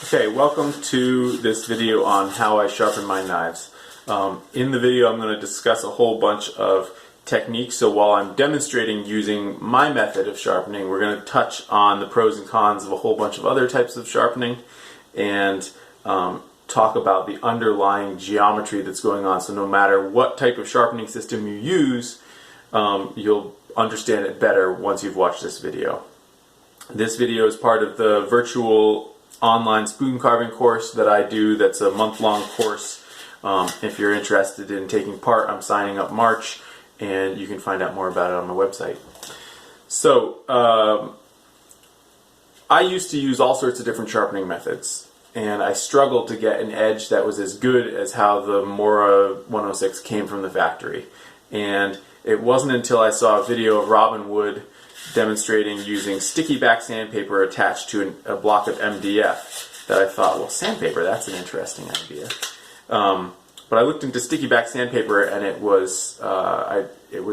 Okay, welcome to this video on how I sharpen my knives. In the video I'm going to discuss a whole bunch of techniques, so while I'm demonstrating using my method of sharpening, we're going to touch on the pros and cons of a whole bunch of other types of sharpening and talk about the underlying geometry that's going on, so no matter what type of sharpening system you use, you'll understand it better once you've watched this video. This video is part of the virtual online spoon carving course that I do. That's a month-long course. If you're interested in taking part, I'm signing up March, and you can find out more about it on my website. So, I used to use all sorts of different sharpening methods, and I struggled to get an edge that was as good as how the Mora 106 came from the factory. And it wasn't until I saw a video of Robin Wood demonstrating using sticky back sandpaper attached to a block of MDF that I thought, well, sandpaper, that's an interesting idea. But I looked into sticky back sandpaper, and it was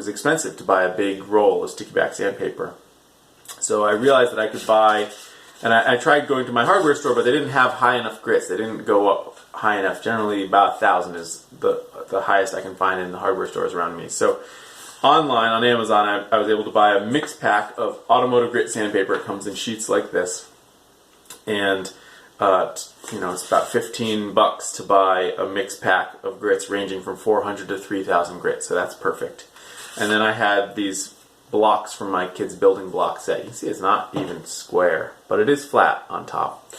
expensive to buy a big roll of sticky back sandpaper. So I realized that I could buy, and I tried going to my hardware store, but they didn't have high enough grits. They didn't go up high enough. Generally about 1,000 is the highest I can find in the hardware stores around me. So online, on Amazon, I was able to buy a mix pack of automotive grit sandpaper. It comes in sheets like this. And, it's about $15 to buy a mix pack of grits ranging from 400 to 3,000 grits. So that's perfect. And then I had these blocks from my kids' building block set. You can see it's not even square, but it is flat on top.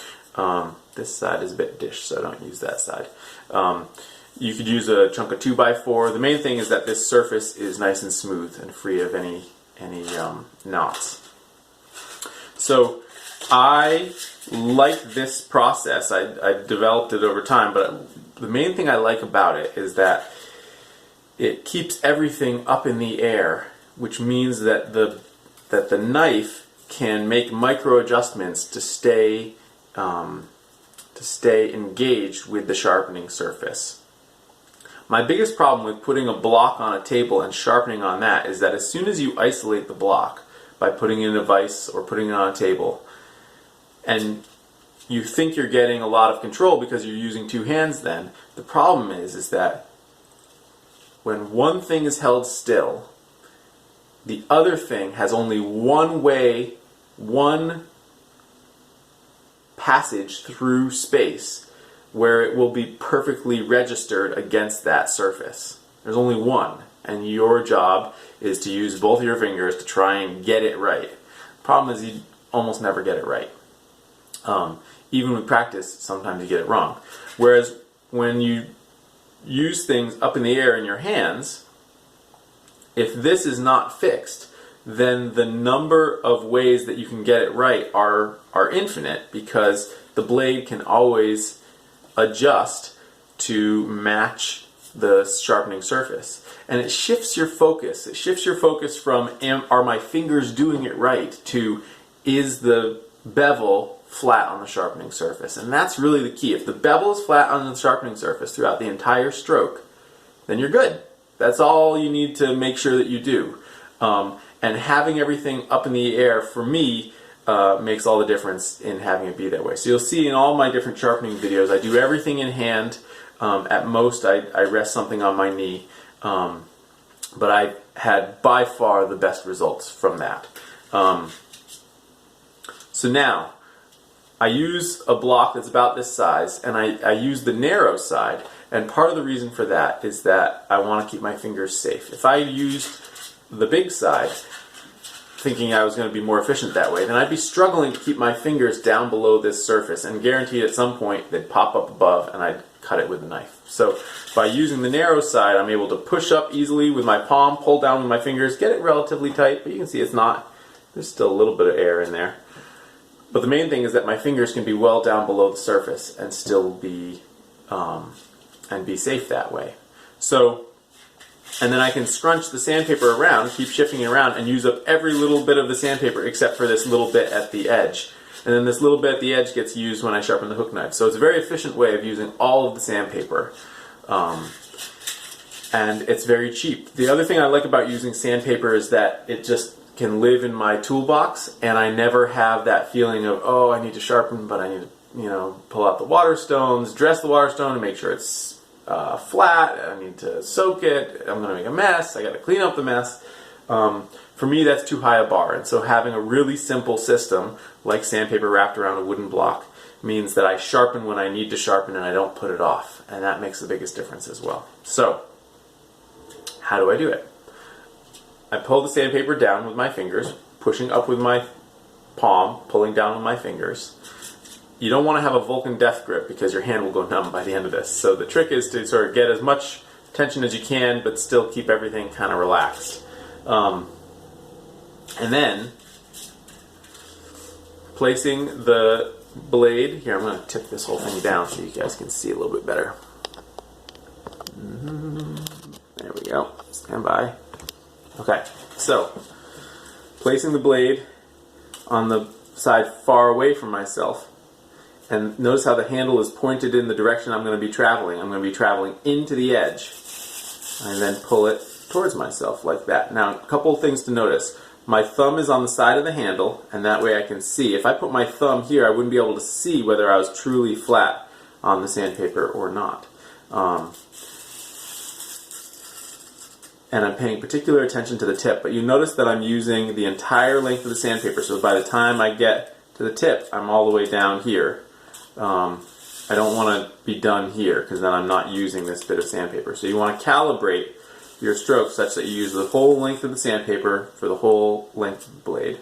This side is a bit dish, so don't use that side. You could use a chunk of 2x4. The main thing is that this surface is nice and smooth and free of any knots. So I like this process. I developed it over time, but the main thing I like about it is that it keeps everything up in the air, which means that the knife can make micro adjustments to stay engaged with the sharpening surface. My biggest problem with putting a block on a table and sharpening on that is that as soon as you isolate the block by putting it in a vise or putting it on a table, and you think you're getting a lot of control because you're using two hands then, the problem is that when one thing is held still, the other thing has only one passage through space where it will be perfectly registered against that surface. There's only one, and your job is to use both of your fingers to try and get it right. The problem is you almost never get it right. Even with practice, sometimes you get it wrong. Whereas when you use things up in the air in your hands, if this is not fixed, then the number of ways that you can get it right are infinite, because the blade can always adjust to match the sharpening surface. And it shifts your focus. It shifts your focus from, are my fingers doing it right, to, is the bevel flat on the sharpening surface? And that's really the key. If the bevel is flat on the sharpening surface throughout the entire stroke, then you're good. That's all you need to make sure that you do. And having everything up in the air, for me, makes all the difference in having it be that way. So you'll see in all my different sharpening videos, I do everything in hand. At most, I rest something on my knee. But I've had by far the best results from that. So now, I use a block that's about this size, and I use the narrow side. And part of the reason for that is that I want to keep my fingers safe. If I used the big side, thinking I was going to be more efficient that way, then I'd be struggling to keep my fingers down below this surface, and guaranteed at some point they'd pop up above and I'd cut it with a knife. So by using the narrow side, I'm able to push up easily with my palm, pull down with my fingers, get it relatively tight, but you can see there's still a little bit of air in there. But the main thing is that my fingers can be well down below the surface and still be safe that way. So, and then I can scrunch the sandpaper around, keep shifting it around, and use up every little bit of the sandpaper except for this little bit at the edge. And then this little bit at the edge gets used when I sharpen the hook knife. So it's a very efficient way of using all of the sandpaper. And it's very cheap. The other thing I like about using sandpaper is that it just can live in my toolbox, and I never have that feeling of, oh, I need to sharpen, but I need to pull out the water stones, dress the water stone to make sure it's flat. I need to soak it. I'm going to make a mess. I got to clean up the mess. For me, that's too high a bar. And so having a really simple system like sandpaper wrapped around a wooden block means that I sharpen when I need to sharpen and I don't put it off. And that makes the biggest difference as well. So, how do I do it? I pull the sandpaper down with my fingers, pushing up with my palm, pulling down with my fingers. You don't want to have a Vulcan death grip because your hand will go numb by the end of this. So the trick is to sort of get as much tension as you can, but still keep everything kind of relaxed. And then, placing the blade, here I'm going to tip this whole thing down so you guys can see a little bit better. There we go. Stand by. Okay, so placing the blade on the side far away from myself, and notice how the handle is pointed in the direction I'm going to be traveling. I'm going to be traveling into the edge, and then pull it towards myself like that. Now, a couple of things to notice. My thumb is on the side of the handle, and that way I can see. If I put my thumb here, I wouldn't be able to see whether I was truly flat on the sandpaper or not. And I'm paying particular attention to the tip, but you notice that I'm using the entire length of the sandpaper, so by the time I get to the tip, I'm all the way down here. I don't want to be done here, because then I'm not using this bit of sandpaper. So you want to calibrate your stroke such that you use the whole length of the sandpaper for the whole length of the blade.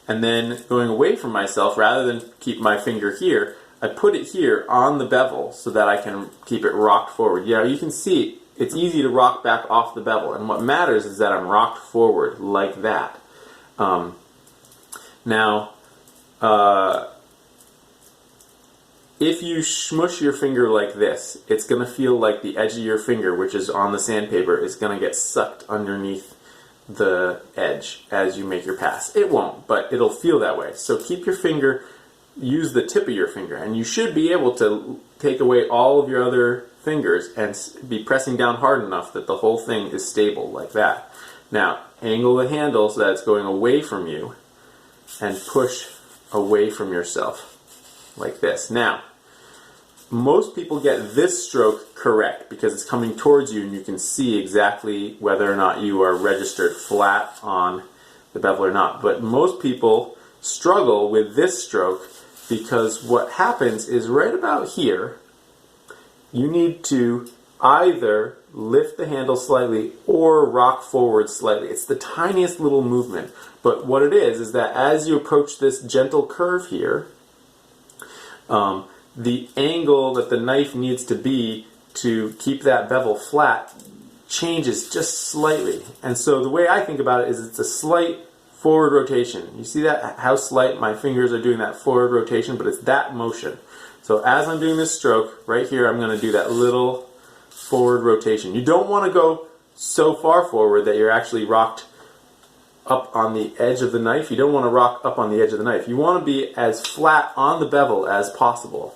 And then going away from myself, rather than keep my finger here, I put it here on the bevel so that I can keep it rocked forward. You can see it's easy to rock back off the bevel, and what matters is that I'm rocked forward like that. If you smush your finger like this, it's going to feel like the edge of your finger, which is on the sandpaper, is going to get sucked underneath the edge as you make your pass. It won't, but it'll feel that way. So keep your finger, use the tip of your finger, and you should be able to take away all of your other fingers and be pressing down hard enough that the whole thing is stable like that. Now, angle the handle so that it's going away from you and push away from yourself like this. Now, most people get this stroke correct because it's coming towards you and you can see exactly whether or not you are registered flat on the bevel or not. But most people struggle with this stroke because what happens is right about here, you need to either lift the handle slightly or rock forward slightly. It's the tiniest little movement. But what it is that as you approach this gentle curve here, the angle that the knife needs to be to keep that bevel flat changes just slightly. And so the way I think about it is it's a slight forward rotation. You see that? How slight my fingers are doing that forward rotation, but it's that motion. So as I'm doing this stroke, right here, I'm going to do that little forward rotation. You don't want to go so far forward that you're actually rocked up on the edge of the knife. You don't want to rock up on the edge of the knife. You want to be as flat on the bevel as possible.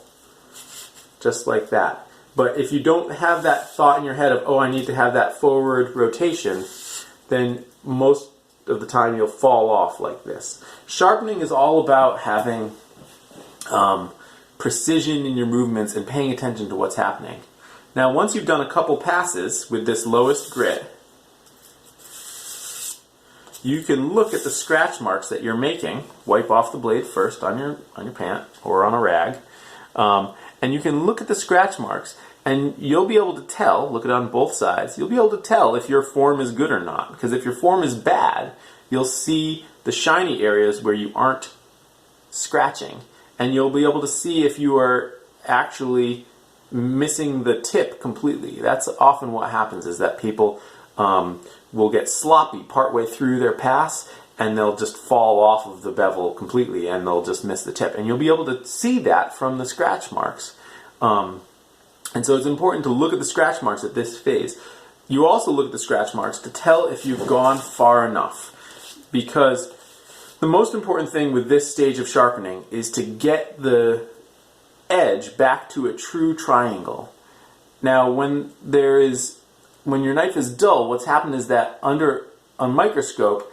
Just like that. But if you don't have that thought in your head of, oh, I need to have that forward rotation, then most of the time you'll fall off like this. Sharpening is all about having precision in your movements and paying attention to what's happening. Now, once you've done a couple passes with this lowest grit, you can look at the scratch marks that you're making. Wipe off the blade first on your pant or on a rag. And you can look at the scratch marks and you'll be able to tell, look at it on both sides, you'll be able to tell if your form is good or not. Because if your form is bad, you'll see the shiny areas where you aren't scratching. And you'll be able to see if you are actually missing the tip completely. That's often what happens, is that people will get sloppy partway through their pass and they'll just fall off of the bevel completely and they'll just miss the tip. And you'll be able to see that from the scratch marks. And so it's important to look at the scratch marks at this phase. You also look at the scratch marks to tell if you've gone far enough. Because the most important thing with this stage of sharpening is to get the edge back to a true triangle. Now, when your knife is dull, what's happened is that under a microscope,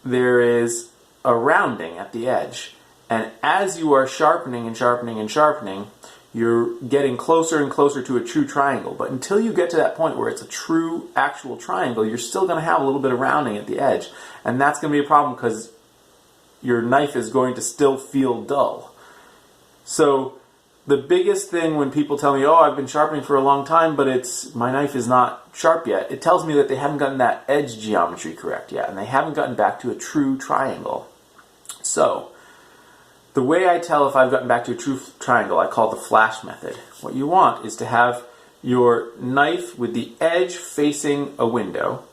there is a rounding at the edge. And as you are sharpening and sharpening and sharpening, you're getting closer and closer to a true triangle. But until you get to that point where it's a true, actual triangle, you're still going to have a little bit of rounding at the edge. And that's going to be a problem because your knife is going to still feel dull. So the biggest thing when people tell me, oh, I've been sharpening for a long time, but my knife is not sharp yet, it tells me that they haven't gotten that edge geometry correct yet, and they haven't gotten back to a true triangle. So the way I tell if I've gotten back to a true triangle, I call the flash method. What you want is to have your knife with the edge facing a window.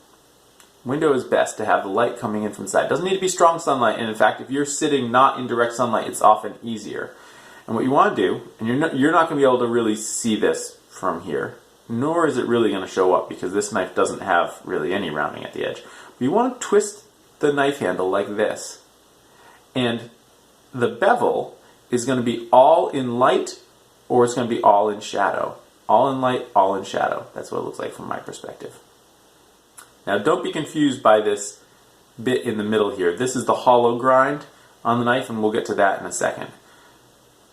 Window is best to have the light coming in from the side. It doesn't need to be strong sunlight, and in fact, if you're sitting not in direct sunlight, it's often easier. And what you want to do, and you're not going to be able to really see this from here, nor is it really going to show up because this knife doesn't have really any rounding at the edge. But you want to twist the knife handle like this. And the bevel is going to be all in light or it's going to be all in shadow. All in light, all in shadow. That's what it looks like from my perspective. Now don't be confused by this bit in the middle here. This is the hollow grind on the knife, and we'll get to that in a second.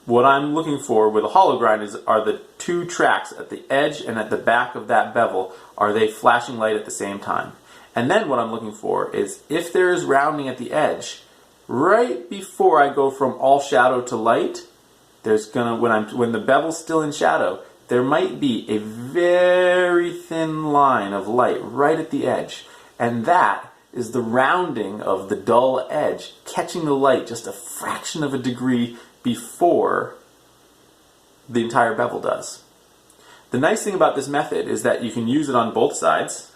What I'm looking for with a hollow grind are the two tracks at the edge and at the back of that bevel, are they flashing light at the same time? And then what I'm looking for is if there is rounding at the edge, right before I go from all shadow to light, when the bevel's still in shadow, there might be a very thin line of light right at the edge. And that is the rounding of the dull edge, catching the light just a fraction of a degree before the entire bevel does. The nice thing about this method is that you can use it on both sides,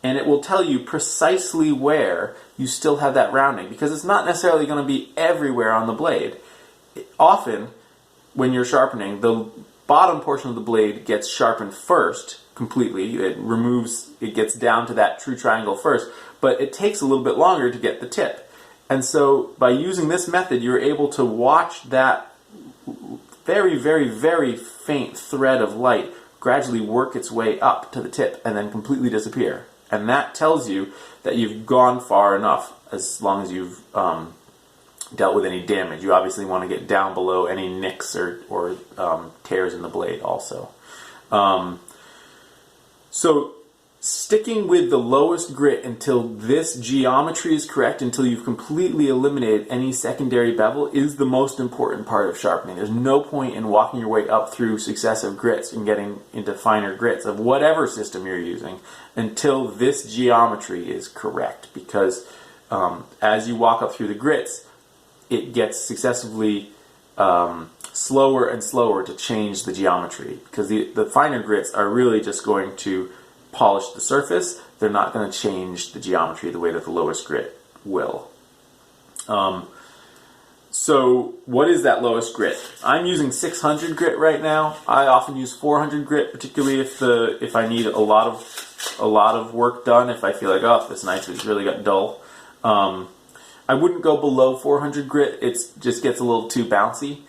and it will tell you precisely where you still have that rounding, because it's not necessarily going to be everywhere on the blade. Often, when you're sharpening, the bottom portion of the blade gets sharpened first, completely. It gets down to that true triangle first, but it takes a little bit longer to get the tip. And so by using this method, you're able to watch that very, very, very faint thread of light gradually work its way up to the tip and then completely disappear. And that tells you that you've gone far enough, as long as you've dealt with any damage. You obviously want to get down below any nicks or tears in the blade also. So sticking with the lowest grit until this geometry is correct, until you've completely eliminated any secondary bevel, is the most important part of sharpening. There's no point in walking your way up through successive grits and getting into finer grits of whatever system you're using until this geometry is correct, because as you walk up through the grits, it gets successively slower and slower to change the geometry, because the finer grits are really just going to polish the surface. They're not going to change the geometry the way that the lowest grit will. So what is that lowest grit? I'm using 600 grit right now. I often use 400 grit, particularly if I need a lot of work done. If I feel like, oh, this knife has really got dull. I wouldn't go below 400 grit. It just gets a little too bouncy.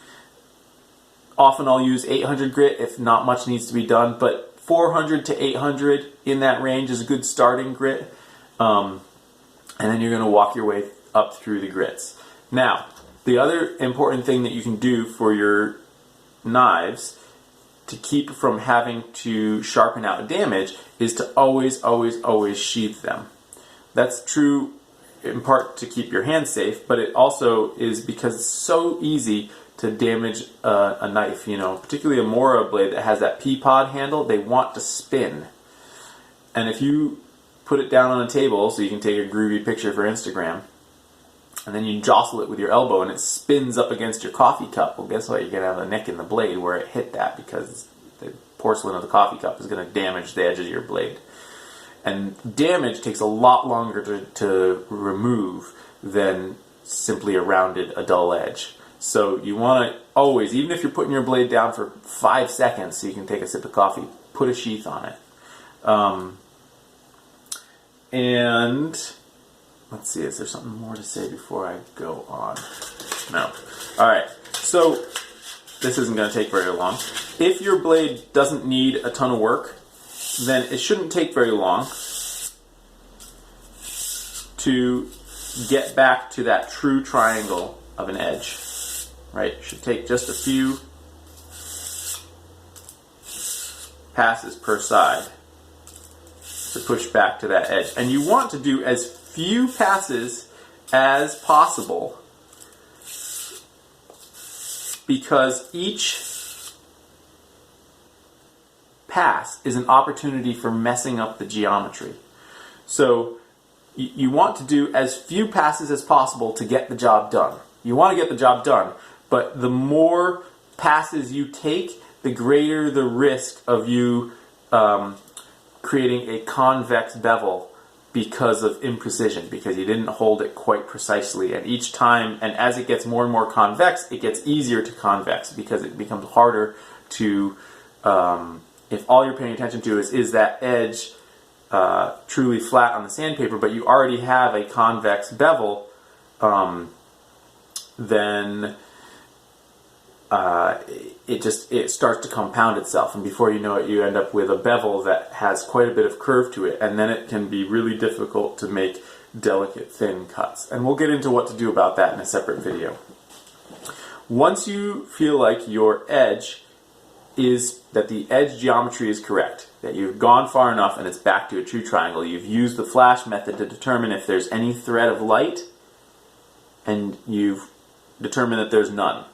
Often I'll use 800 grit if not much needs to be done, but 400 to 800 in that range is a good starting grit. And then you're going to walk your way up through the grits. Now, the other important thing that you can do for your knives to keep from having to sharpen out damage is to always, always, always sheath them. That's true in part to keep your hands safe, but it also is because it's so easy to damage a knife, particularly a Mora blade that has that pea-pod handle. They want to spin. And if you put it down on a table so you can take a groovy picture for Instagram, and then you jostle it with your elbow and it spins up against your coffee cup, well, guess what? You're going to have a nick in the blade where it hit that, because the porcelain of the coffee cup is going to damage the edge of your blade. And damage takes a lot longer to remove than simply a dull edge. So you want to always, even if you're putting your blade down for 5 seconds so you can take a sip of coffee, put a sheath on it. And let's see, is there something more to say before I go on? No. Alright, so this isn't going to take very long. If your blade doesn't need a ton of work, then it shouldn't take very long to get back to that true triangle of an edge, right? It should take just a few passes per side to push back to that edge. And you want to do as few passes as possible, because each pass is an opportunity for messing up the geometry. So you want to do as few passes as possible to get the job done. You want to get the job done, but the more passes you take, the greater the risk of you creating a convex bevel because of imprecision, because you didn't hold it quite precisely. And each time, and as it gets more and more convex, it gets easier to convex, because it becomes harder to, if all you're paying attention to is that edge truly flat on the sandpaper, but you already have a convex bevel, then it starts to compound itself, and before you know it, you end up with a bevel that has quite a bit of curve to it, and then it can be really difficult to make delicate, thin cuts. And we'll get into what to do about that in a separate video. Once you feel like your edge that the edge geometry is correct, that you've gone far enough and it's back to a true triangle, you've used the flash method to determine if there's any thread of light, and you've determined that there's none.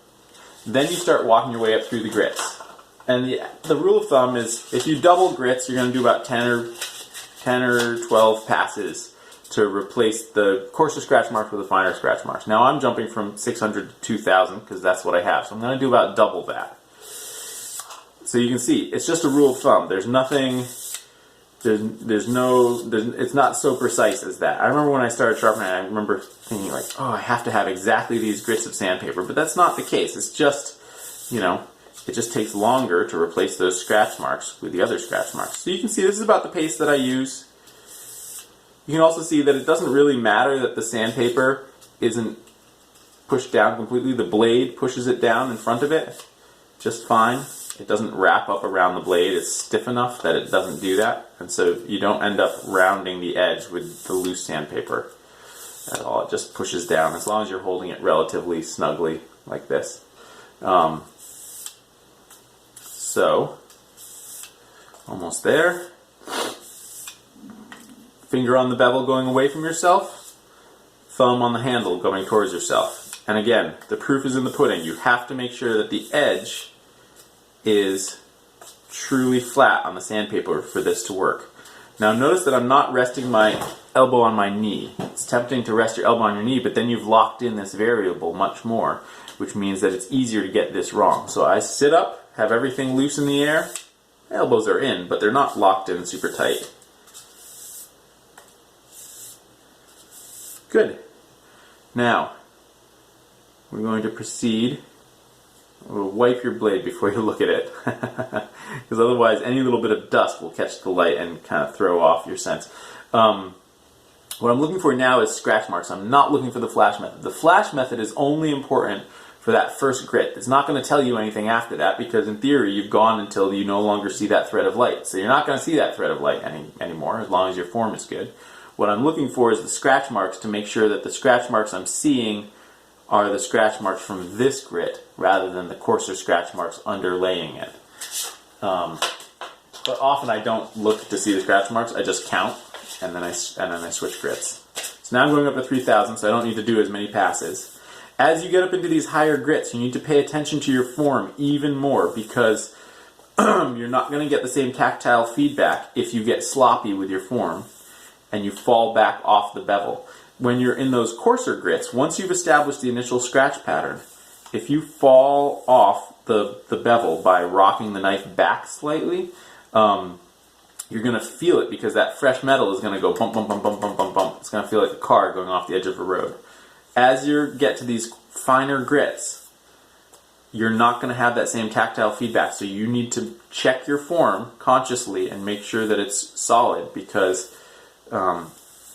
Then you start walking your way up through the grits. And the rule of thumb is, if you double grits, you're going to do about 10 or 12 passes to replace the coarser scratch marks with the finer scratch marks. Now I'm jumping from 600 to 2000 because that's what I have. So I'm going to do about double that. So you can see, it's just a rule of thumb. There's nothing, it's not so precise as that. I remember when I started sharpening, I remember thinking like, oh, I have to have exactly these grits of sandpaper, but that's not the case. It's just, it just takes longer to replace those scratch marks with the other scratch marks. So you can see this is about the paste that I use. You can also see that it doesn't really matter that the sandpaper isn't pushed down completely. The blade pushes it down in front of it just fine. It doesn't wrap up around the blade. It's stiff enough that it doesn't do that. And so you don't end up rounding the edge with the loose sandpaper at all. It just pushes down as long as you're holding it relatively snugly like this. So, almost there. Finger on the bevel going away from yourself. Thumb on the handle going towards yourself. And again, the proof is in the pudding. You have to make sure that the edge is truly flat on the sandpaper for this to work. Now notice that I'm not resting my elbow on my knee. It's tempting to rest your elbow on your knee, but then you've locked in this variable much more, which means that it's easier to get this wrong. So I sit up, have everything loose in the air. Elbows are in, but they're not locked in super tight. Good. Now, we're going to proceed. We'll wipe your blade before you look at it, because otherwise any little bit of dust will catch the light and kind of throw off your sense. What I'm looking for now is scratch marks. I'm not looking for the flash method. The flash method is only important for that first grit. It's not going to tell you anything after that, because in theory you've gone until you no longer see that thread of light. So you're not going to see that thread of light anymore as long as your form is good. What I'm looking for is the scratch marks to make sure that the scratch marks I'm seeing are the scratch marks from this grit rather than the coarser scratch marks underlaying it. But often I don't look to see the scratch marks. I just count and then I switch grits. So now I'm going up to 3000, so I don't need to do as many passes. As you get up into these higher grits, you need to pay attention to your form even more, because you're not going to get the same tactile feedback if you get sloppy with your form and you fall back off the bevel. When you're in those coarser grits, once you've established the initial scratch pattern, if you fall off the bevel by rocking the knife back slightly, you're going to feel it, because that fresh metal is going to go bump, bump, bump, bump, bump, bump, bump. It's going to feel like a car going off the edge of a road. As you get to these finer grits, you're not going to have that same tactile feedback. So you need to check your form consciously and make sure that it's solid, because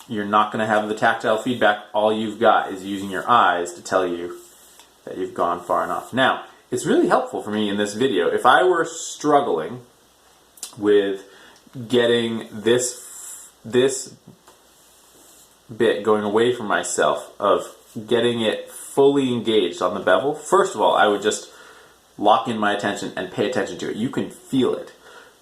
you're not going to have the tactile feedback. All you've got is using your eyes to tell you that you've gone far enough. Now, it's really helpful for me in this video. If I were struggling with getting this bit going away from myself of getting it fully engaged on the bevel, first of all, I would just lock in my attention and pay attention to it. You can feel it.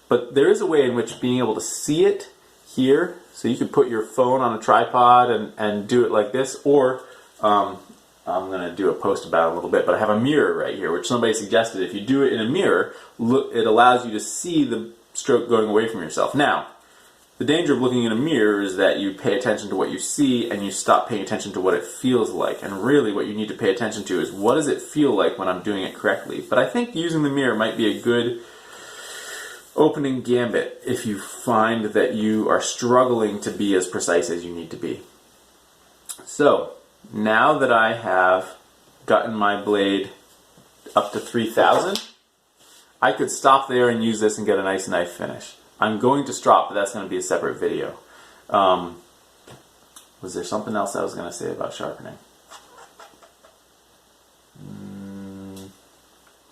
But there is a way in which being able to see it here, so you could put your phone on a tripod and do it like this, or I'm going to do a post about it a little bit, but I have a mirror right here, which somebody suggested if you do it in a mirror, it allows you to see the stroke going away from yourself. Now, the danger of looking in a mirror is that you pay attention to what you see and you stop paying attention to what it feels like. And really what you need to pay attention to is what does it feel like when I'm doing it correctly. But I think using the mirror might be a good opening gambit if you find that you are struggling to be as precise as you need to be. So, now that I have gotten my blade up to 3000, I could stop there and use this and get a nice knife finish. I'm going to stop, but that's going to be a separate video. Was there something else I was going to say about sharpening?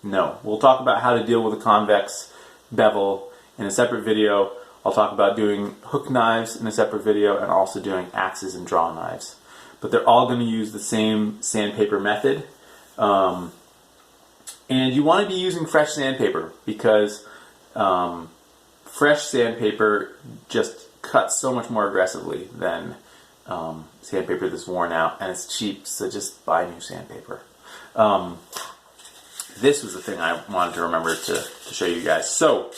No. We'll talk about how to deal with a convex bevel in a separate video. I'll talk about doing hook knives in a separate video and also doing axes and draw knives. But they're all going to use the same sandpaper method. And you want to be using fresh sandpaper because fresh sandpaper just cuts so much more aggressively than sandpaper that's worn out, and it's cheap, so just buy new sandpaper. This was the thing I wanted to remember to show you guys. So,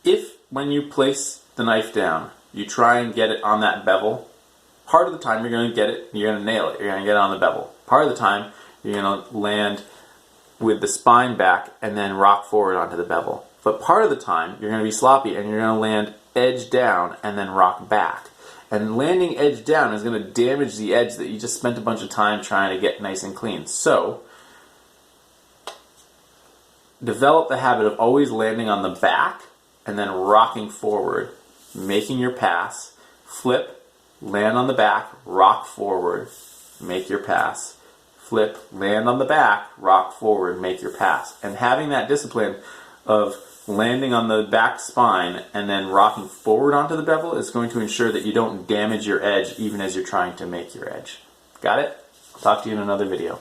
if when you place the knife down, you try and get it on that bevel, part of the time you're going to get it, you're going to nail it, you're going to get it on the bevel. Part of the time, you're going to land with the spine back and then rock forward onto the bevel. But part of the time, you're going to be sloppy and you're going to land edge down and then rock back. And landing edge down is going to damage the edge that you just spent a bunch of time trying to get nice and clean. So, develop the habit of always landing on the back and then rocking forward, making your pass, flip, land on the back, rock forward, make your pass. Flip, land on the back, rock forward, make your pass. And having that discipline of landing on the back spine and then rocking forward onto the bevel is going to ensure that you don't damage your edge even as you're trying to make your edge. Got it? I'll talk to you in another video.